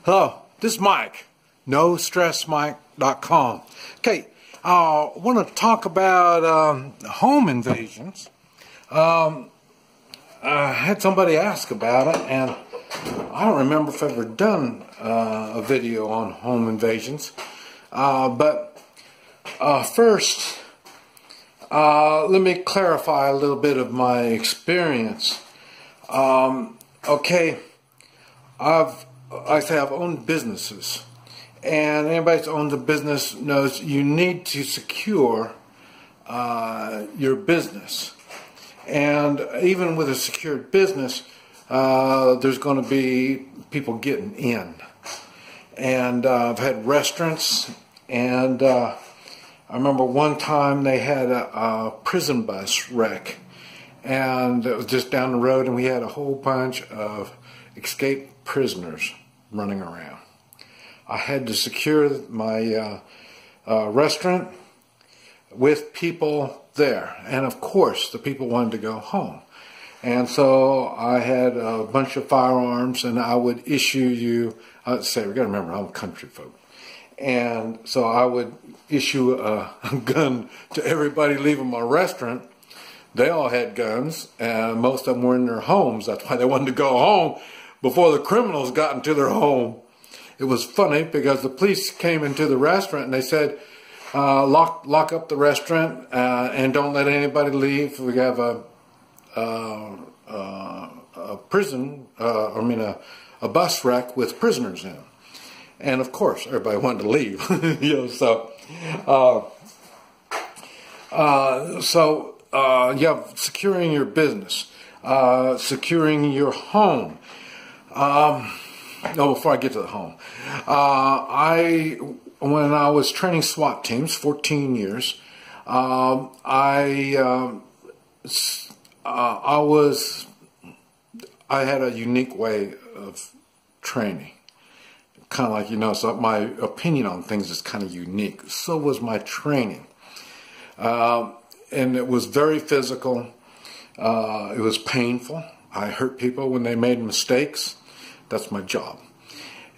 Hello, this is Mike, NoStressMike.com. Okay, I want to talk about home invasions. I had somebody ask about it, and I don't remember if I've ever done a video on home invasions. But first, let me clarify a little bit of my experience. Okay, I've owned businesses, and anybody that's owned a business knows you need to secure your business. And even with a secured business, there's going to be people getting in. And I've had restaurants, and I remember one time they had a prison bus wreck, and it was just down the road, and we had a whole bunch of escaped prisoners running around. I had to secure my restaurant with people there, and of course the people wanted to go home, and so I had a bunch of firearms, and I would issue you, we gotta remember I'm country folk, and so I would issue a gun to everybody leaving my restaurant. They all had guns, and most of them were in their homes. That's why they wanted to go home before the criminals got into their home. It was funny because the police came into the restaurant and they said, lock up the restaurant and don't let anybody leave. We have a prison, a bus wreck with prisoners in. And of course, everybody wanted to leave. Securing your business, securing your home. Before I get to the home, when I was training SWAT teams, 14 years, I had a unique way of training. Kind of like, so my opinion on things is kind of unique. So was my training. And it was very physical. It was painful. I hurt people when they made mistakes. That's my job.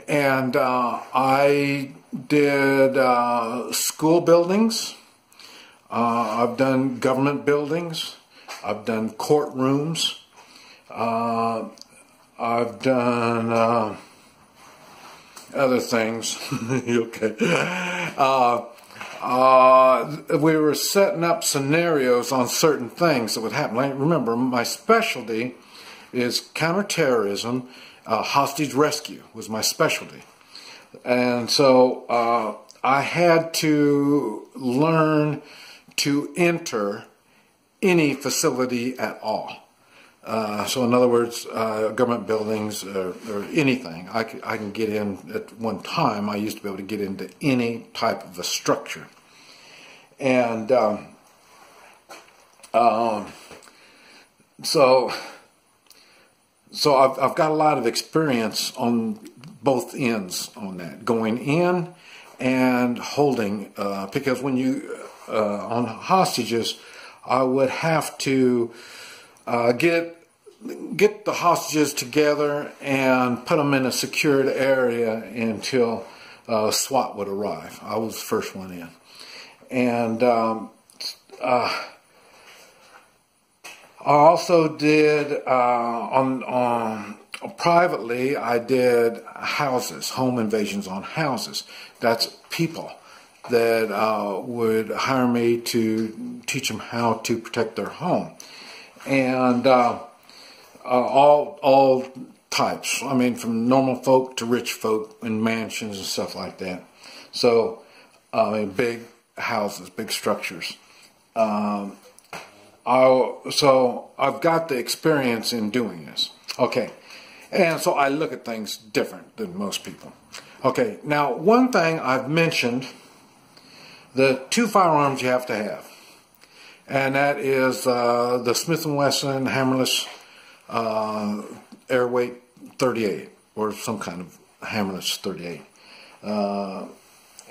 And I did school buildings. I've done government buildings. I've done courtrooms. I've done other things. Okay. We were setting up scenarios on certain things that would happen. Remember, my specialty is counterterrorism. Hostage rescue was my specialty. And so I had to learn to enter any facility at all. So in other words, government buildings or anything, I can get in at one time. I used to be able to get into any type of a structure. And So I've got a lot of experience on both ends on that, going in and holding, because when you, on hostages, I would have to get the hostages together and put them in a secured area until SWAT would arrive. I was the first one in. And I also did, privately, I did houses, home invasions on houses. That's people that would hire me to teach them how to protect their home. And all types. I mean, from normal folk to rich folk in mansions and stuff like that. So, big houses, big structures. So I've got the experience in doing this. Okay, and so I look at things different than most people. Okay, now one thing I've mentioned, the two firearms you have to have, and that is the Smith & Wesson hammerless airweight 38, or some kind of hammerless 38,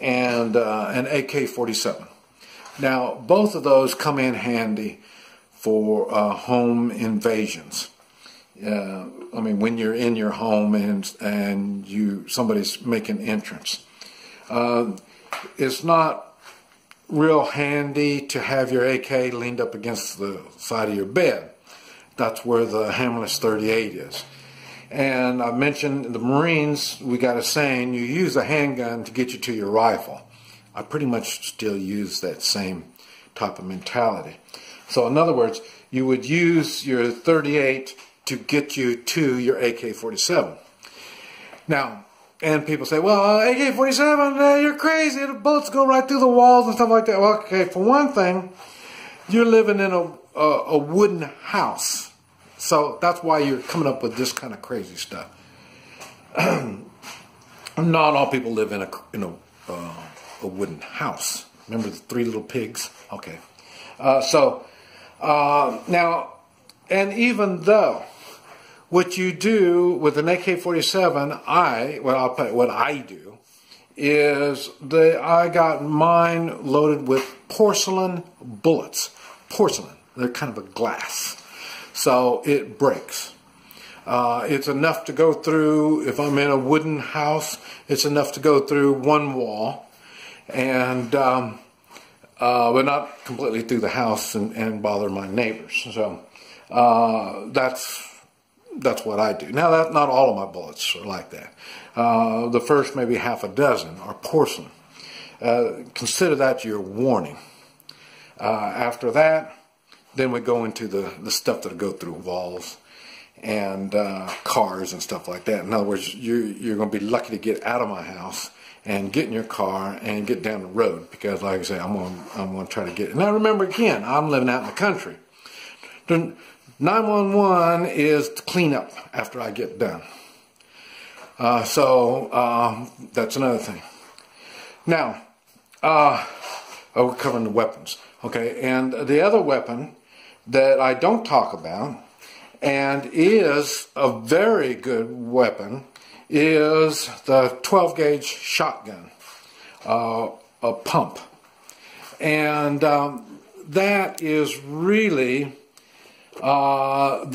and an AK-47. Now, both of those come in handy for home invasions. I mean, when you're in your home and somebody's making entrance. It's not real handy to have your AK leaned up against the side of your bed. That's where the hammerless 38 is. And I mentioned in the Marines, we got a saying, you use a handgun to get you to your rifle. I pretty much still use that same type of mentality. So in other words, you would use your 38 to get you to your AK-47. Now, and people say, well, AK-47, you're crazy, the bullets go right through the walls and stuff like that. Well, okay, for one thing, you're living in a wooden house. So that's why you're coming up with this kind of crazy stuff. Not all people live in a wooden house. Remember the 3 little pigs? Okay. Now, and even though what you do with an AK-47, I'll tell you what I do is I got mine loaded with porcelain bullets. Porcelain. They're kind of a glass. So it breaks. It's enough to go through, if I'm in a wooden house, it's enough to go through one wall, and but not completely through the house and bother my neighbors. So that's what I do. Now, not all of my bullets are like that. The first maybe half a dozen are porcelain. Consider that your warning. After that, then we go into the stuff that'll go through walls and cars and stuff like that. In other words, you're going to be lucky to get out of my house and get in your car and get down the road, because, like I say, I'm going to try to get. Now, remember again, I'm living out in the country. The 911 is to clean up after I get done. So that's another thing. Now, we're covering the weapons. Okay, and the other weapon that I don't talk about, and is a very good weapon, is the 12-gauge shotgun, a pump. And that is really a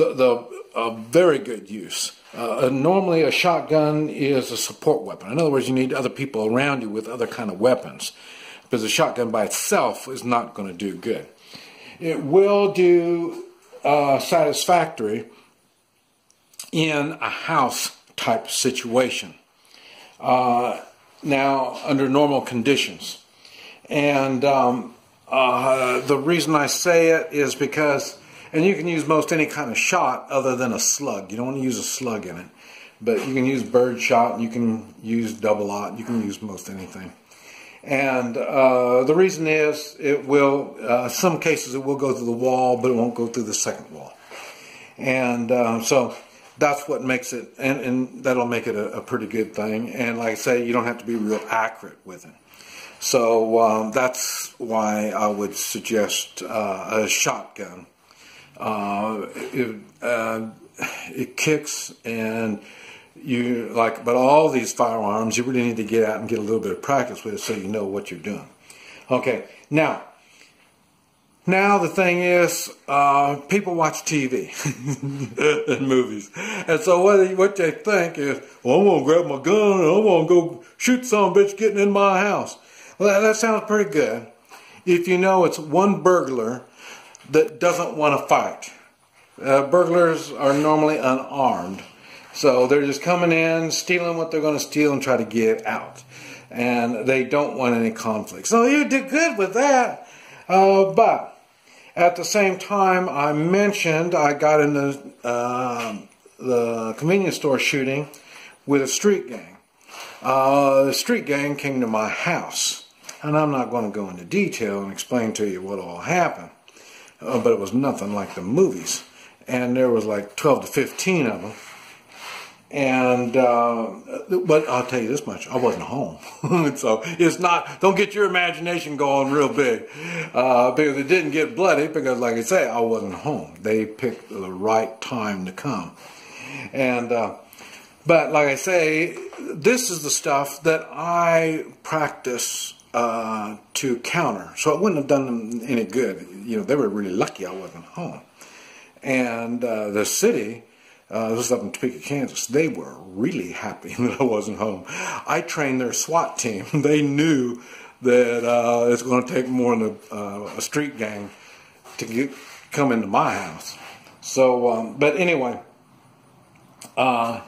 very good use. Normally a shotgun is a support weapon. In other words, you need other people around you with other kind of weapons, because a shotgun by itself is not going to do good. It will do satisfactory in a house type situation, now under normal conditions. And the reason I say it is because, and you can use most any kind of shot other than a slug. You don't want to use a slug in it, but you can use bird shot, you can use double-aught, you can use most anything. And the reason is, it will, some cases it will go through the wall, but it won't go through the second wall. And so that's what makes it, and that'll make it a pretty good thing. And like I say, you don't have to be real accurate with it. So that's why I would suggest a shotgun. It kicks, and but all these firearms, you really need to get out and get a little bit of practice with it so you know what you're doing. Okay, now the thing is, people watch TV and movies, and so what they think is, well, I'm gonna grab my gun and I'm gonna go shoot some bitch getting in my house. Well, that sounds pretty good if you know it's one burglar that doesn't want to fight. Burglars are normally unarmed. So they're just coming in, stealing what they're going to steal and try to get out. And they don't want any conflict. So you did good with that. But at the same time, I mentioned I got in the convenience store shooting with a street gang. The street gang came to my house. And I'm not going to go into detail and explain to you what all happened. But it was nothing like the movies. And there was like 12 to 15 of them. And but I'll tell you this much: I wasn't home, so it's not. Don't get your imagination going real big, because it didn't get bloody. Because, like I say, I wasn't home. They picked the right time to come, and but like I say, this is the stuff that I practice to counter. So it wouldn't have done them any good. You know, they were really lucky I wasn't home, and the city. this was up in Topeka, Kansas. They were really happy that I wasn't home. I trained their SWAT team. They knew that it's going to take more than a street gang to come into my house. So, but anyway, in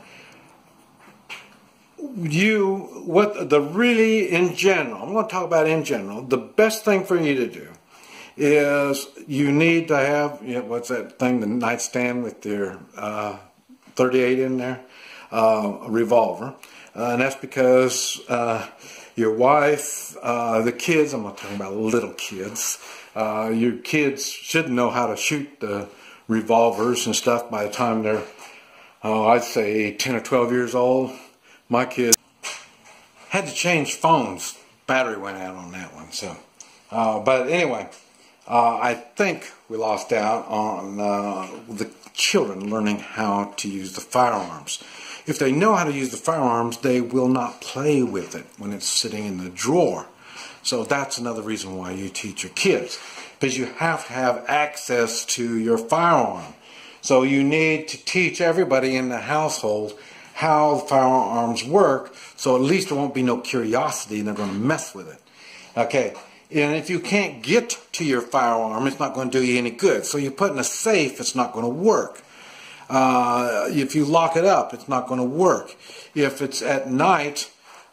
general, I'm going to talk about in general, the best thing for you to do is you need to have, what's that thing, the nightstand with your 38 in there, a revolver, and that's because your wife, the kids, I'm not talking about little kids, your kids should know how to shoot the revolvers and stuff by the time they're, I'd say 10 or 12 years old. My kids had to change phones. Battery went out on that one. So, but anyway, I think we lost out on the children learning how to use the firearms. If they know how to use the firearms, they will not play with it when it's sitting in the drawer. So that's another reason why you teach your kids, because you have to have access to your firearm. So you need to teach everybody in the household how the firearms work, so at least there won't be no curiosity and they're going to mess with it. Okay, and if you can't get to your firearm, it's not going to do you any good. So you put in a safe, it's not going to work. If you lock it up, it's not going to work. If it's at night,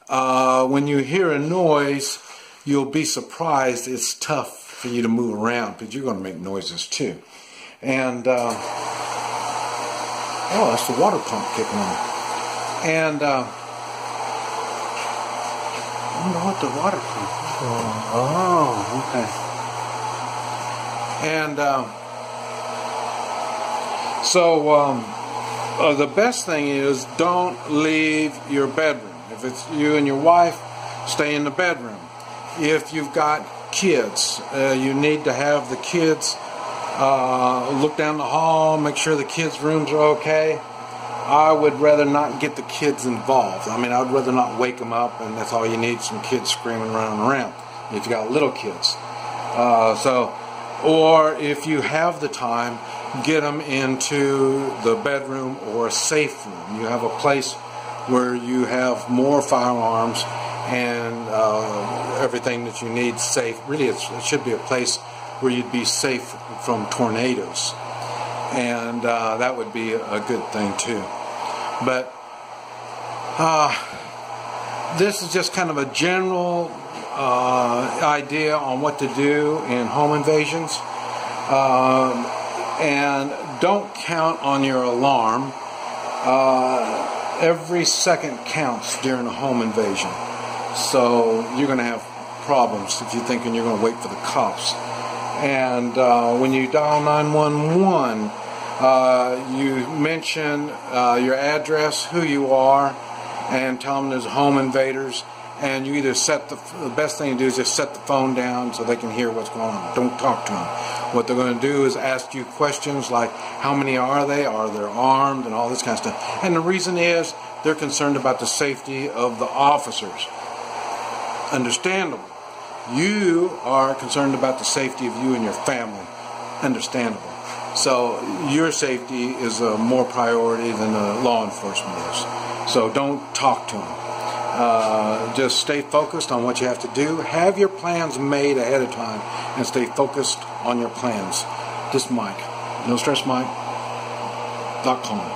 when you hear a noise, you'll be surprised. It's tough for you to move around because you're going to make noises too. And oh, that's the water pump kicking on. And I wonder what the water pump is going on. Oh, okay. And so the best thing is don't leave your bedroom. If it's you and your wife, stay in the bedroom. If you've got kids, you need to have the kids look down the hall, make sure the kids' rooms are okay. I would rather not get the kids involved. I mean, I would rather not wake them up, and that's all you need, some kids screaming running around if you got little kids. Or if you have the time, get them into the bedroom or a safe room. You have a place where you have more firearms and everything that you need safe. Really, it should be a place where you'd be safe from tornadoes. And that would be a good thing too. But this is just kind of a general idea on what to do in home invasions. And don't count on your alarm. Every second counts during a home invasion. So you're going to have problems if you're thinking you're going to wait for the cops. And when you dial 911, you mention your address, who you are, and tell them there's home invaders. And you either the best thing to do is just set the phone down so they can hear what's going on. Don't talk to them. What they're going to do is ask you questions like, how many are they? Are they armed? And all this kind of stuff. And the reason is they're concerned about the safety of the officers. Understandable. You are concerned about the safety of you and your family. Understandable. So your safety is a more priority than the law enforcement is. So don't talk to them. Just stay focused on what you have to do. Have your plans made ahead of time and stay focused on your plans. This is Mike, NoStressMike.com.